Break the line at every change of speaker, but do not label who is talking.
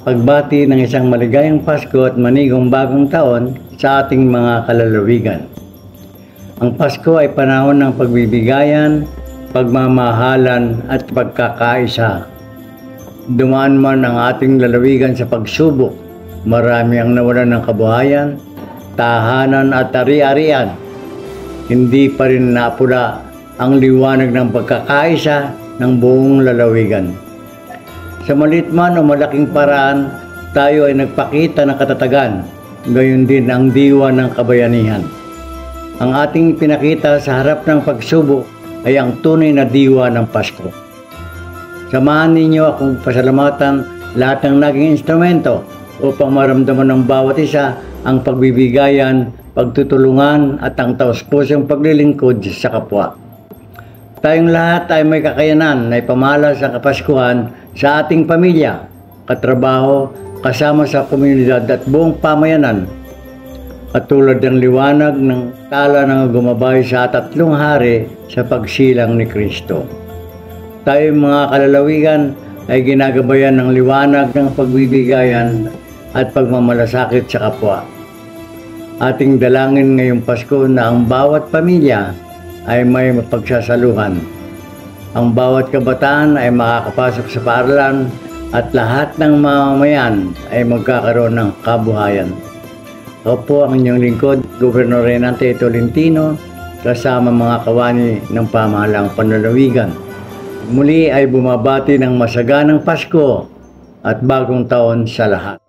pagbati ng isang maligayang Pasko at manigong bagong taon sa ating mga kalalawigan. Ang Pasko ay panahon ng pagbibigayan, pagmamahalan at pagkakaisa. Dumaan man ang ating lalawigan sa pagsubok, marami ang nawalan ng kabuhayan, tahanan at ari-arian. Hindi pa rin napula ang liwanag ng pagkakaisa ng buong lalawigan. Sa maliit man o malaking paraan, tayo ay nagpakita ng katatagan, gayon din ang diwa ng kabayanihan. Ang ating pinakita sa harap ng pagsubok ay ang tunay na diwa ng Pasko. Samahan ninyo akong pasalamatan lahat ng naging instrumento upang maramdaman ng bawat isa ang pagbibigayan, pagtutulungan at ang taos-pusong paglilingkod sa kapwa. Tayong lahat ay may kakayanan na ipamalas sa Kapaskuhan sa ating pamilya, katrabaho, kasama sa komunidad at buong pamayanan. Katulad ng liwanag ng tala na gumabay sa tatlong hari sa pagsilang ni Kristo. Tayong mga kalalawigan ay ginagabayan ng liwanag ng pagbibigayan at pagmamalasakit sa kapwa. Ating dalangin ngayong Pasko na ang bawat pamilya ay may mapagsasaluhan. Ang bawat kabataan ay makakapasok sa paaralan at lahat ng mamamayan ay magkakaroon ng kabuhayan. Ako po ang inyong lingkod, Gobernador Renante Tolentino, kasama mga kawani ng pamahalang panlalawigan. Muli ay bumabati ng masaganang Pasko at bagong taon sa lahat.